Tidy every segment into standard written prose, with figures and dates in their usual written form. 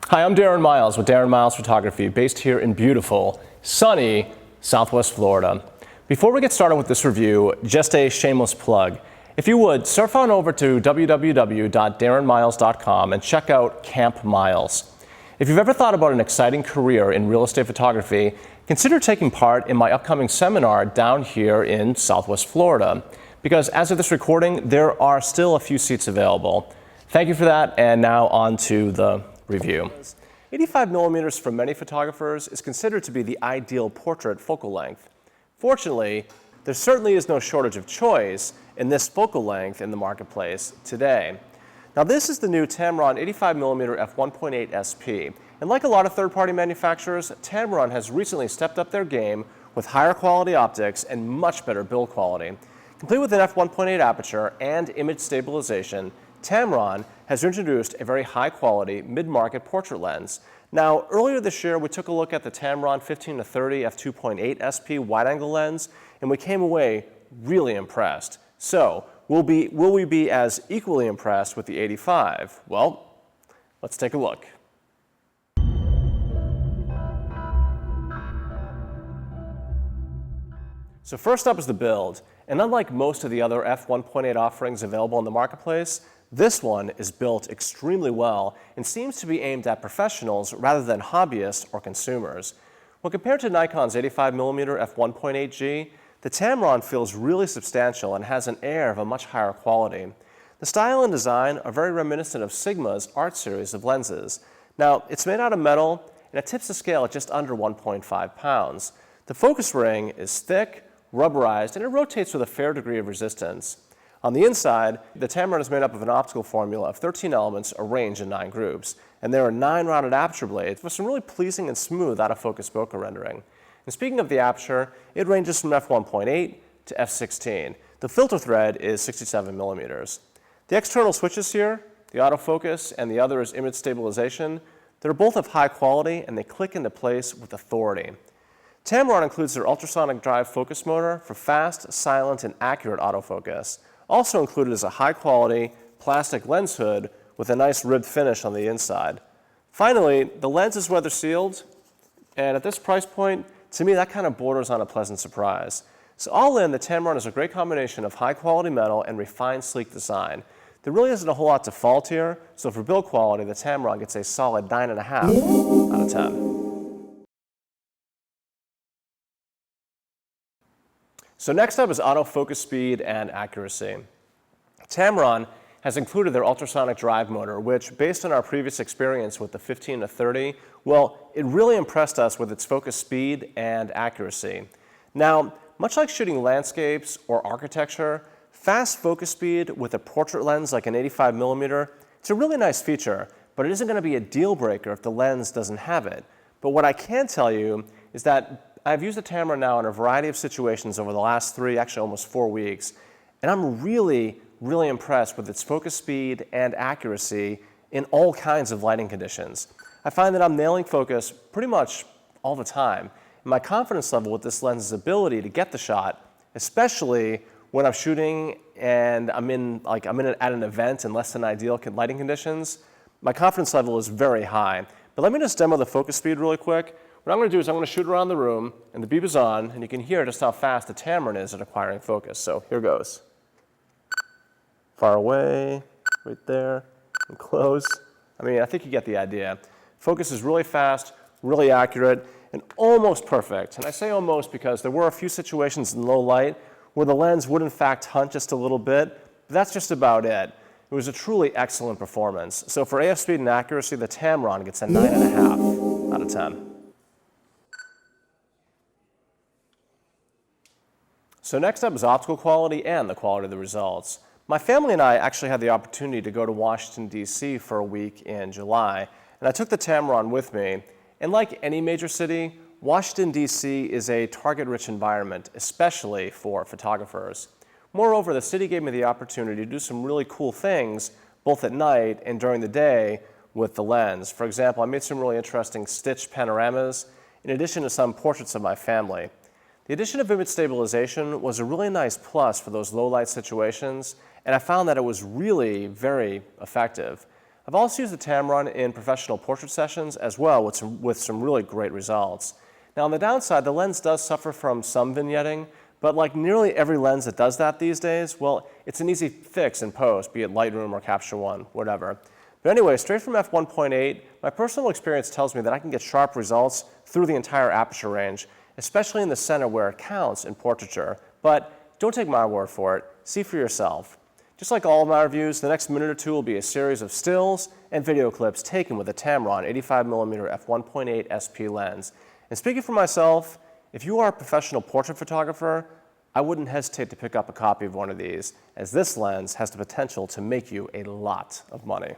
Hi, I'm Darren Miles with Darren Miles Photography, based here in beautiful, sunny Southwest Florida. Before we get started with this review, just a shameless plug. If you would, surf on over to www.darrenmiles.com and check out Camp Miles. If you've ever thought about an exciting career in real estate photography, consider taking part in my upcoming seminar down here in Southwest Florida, because as of this recording, there are still a few seats available. Thank you for that, and now on to the review. 85mm for many photographers is considered to be the ideal portrait focal length. Fortunately, there certainly is no shortage of choice in this focal length in the marketplace today. Now, this is the new Tamron 85mm f1.8 SP, and like a lot of third-party manufacturers, Tamron has recently stepped up their game with higher quality optics and much better build quality. Complete with an f1.8 aperture and image stabilization, Tamron has introduced a very high-quality mid-market portrait lens. Now, earlier this year, we took a look at the Tamron 15-30 f2.8 SP wide-angle lens, and we came away really impressed. So, will we be as equally impressed with the 85? Well, let's take a look. So first up is the build, and unlike most of the other f1.8 offerings available in the marketplace, this one is built extremely well and seems to be aimed at professionals rather than hobbyists or consumers. When compared to Nikon's 85mm f1.8G, the Tamron feels really substantial and has an air of a much higher quality. The style and design are very reminiscent of Sigma's Art series of lenses. Now, it's made out of metal and it tips the scale at just under 1.5 pounds. The focus ring is thick, rubberized, and it rotates with a fair degree of resistance. On the inside, the Tamron is made up of an optical formula of 13 elements arranged in 9 groups, and there are 9 rounded aperture blades with some really pleasing and smooth out-of-focus bokeh rendering. And speaking of the aperture, it ranges from f1.8 to f16. The filter thread is 67mm. The external switches here, the autofocus and the other is image stabilization, they're both of high quality and they click into place with authority. Tamron includes their ultrasonic drive focus motor for fast, silent, and accurate autofocus. Also included is a high-quality plastic lens hood with a nice ribbed finish on the inside. Finally, the lens is weather-sealed, and at this price point, to me, that kind of borders on a pleasant surprise. So all in, the Tamron is a great combination of high-quality metal and refined, sleek design. There really isn't a whole lot to fault here, so for build quality, the Tamron gets a solid 9.5 out of 10. So next up is autofocus speed and accuracy. Tamron has included their ultrasonic drive motor, which, based on our previous experience with the 15-30, well, it really impressed us with its focus speed and accuracy. Now, much like shooting landscapes or architecture, fast focus speed with a portrait lens like an 85mm, it's a really nice feature, but it isn't going to be a deal breaker if the lens doesn't have it. But what I can tell you is that I've used the Tamron now in a variety of situations over the last 3, actually almost 4 weeks, and I'm really impressed with its focus speed and accuracy in all kinds of lighting conditions. I find that I'm nailing focus pretty much all the time, and my confidence level with this lens's ability to get the shot, especially when I'm shooting and I'm at an event in less than ideal lighting conditions, my confidence level is very high. But let me just demo the focus speed really quick. What I'm going to do is I'm going to shoot around the room, and the beep is on, and you can hear just how fast the Tamron is at acquiring focus. So here goes. Far away, right there, and close. I mean, I think you get the idea. Focus is really fast, really accurate, and almost perfect. And I say almost because there were a few situations in low light where the lens would in fact hunt just a little bit, but that's just about it. It was a truly excellent performance. So for AF speed and accuracy, the Tamron gets a 9.5 out of 10. So next up is optical quality and the quality of the results. My family and I actually had the opportunity to go to Washington, D.C. for a week in July, and I took the Tamron with me. And like any major city, Washington, D.C. is a target-rich environment, especially for photographers. Moreover, the city gave me the opportunity to do some really cool things, both at night and during the day, with the lens. For example, I made some really interesting stitched panoramas, in addition to some portraits of my family. The addition of image stabilization was a really nice plus for those low light situations, and I found that it was really very effective. I've also used the Tamron in professional portrait sessions as well with some really great results. Now on the downside, the lens does suffer from some vignetting, but like nearly every lens that does that these days, well, it's an easy fix in post, be it Lightroom or Capture One, whatever. But anyway, straight from f1.8, my personal experience tells me that I can get sharp results through the entire aperture range, especially in the center where it counts in portraiture. But don't take my word for it, see for yourself. Just like all of my reviews, the next minute or two will be a series of stills and video clips taken with a Tamron 85mm f1.8 SP lens. And speaking for myself, if you are a professional portrait photographer, I wouldn't hesitate to pick up a copy of one of these, as this lens has the potential to make you a lot of money.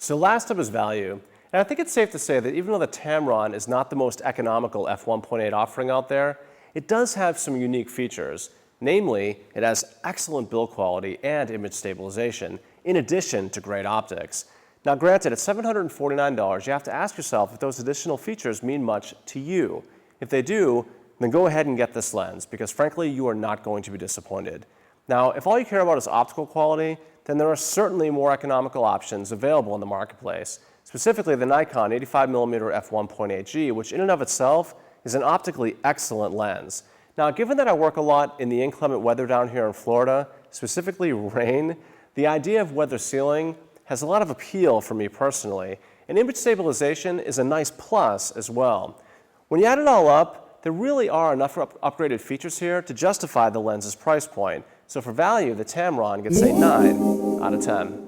So last up is value. And I think it's safe to say that even though the Tamron is not the most economical f1.8 offering out there, it does have some unique features. Namely, it has excellent build quality and image stabilization, in addition to great optics. Now granted, at $749, you have to ask yourself if those additional features mean much to you. If they do, then go ahead and get this lens, because frankly, you are not going to be disappointed. Now, if all you care about is optical quality, then there are certainly more economical options available in the marketplace, specifically the Nikon 85mm f1.8G, which in and of itself is an optically excellent lens. Now, given that I work a lot in the inclement weather down here in Florida, specifically rain, the idea of weather sealing has a lot of appeal for me personally, and image stabilization is a nice plus as well. When you add it all up, there really are enough upgraded features here to justify the lens's price point. So for value, the Tamron gets a 9 out of 10.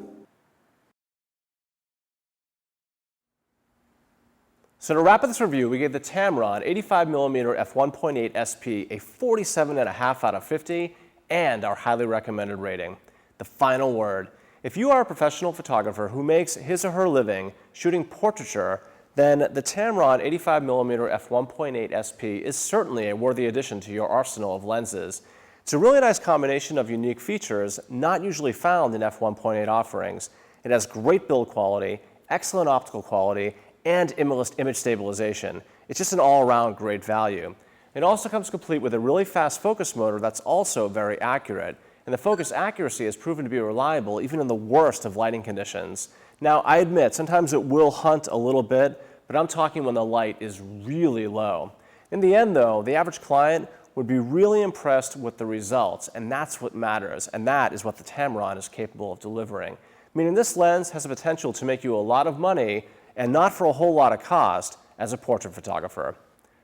So to wrap up this review, we gave the Tamron 85mm f1.8 SP a 47.5 out of 50 and our highly recommended rating. The final word. If you are a professional photographer who makes his or her living shooting portraiture, then the Tamron 85mm f1.8 SP is certainly a worthy addition to your arsenal of lenses. It's a really nice combination of unique features not usually found in f1.8 offerings. It has great build quality, excellent optical quality, and image stabilization. It's just an all-around great value. It also comes complete with a really fast focus motor that's also very accurate. And the focus accuracy has proven to be reliable even in the worst of lighting conditions. Now, I admit, sometimes it will hunt a little bit, but I'm talking when the light is really low. In the end, though, the average client would be really impressed with the results, and that's what matters, and that is what the Tamron is capable of delivering. Meaning this lens has the potential to make you a lot of money, and not for a whole lot of cost, as a portrait photographer.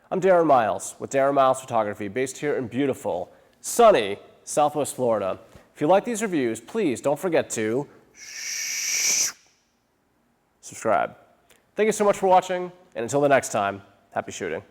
I'm Darren Miles, with Darren Miles Photography, based here in beautiful, sunny Southwest Florida. If you like these reviews, please don't forget to subscribe. Thank you so much for watching, and until the next time, happy shooting.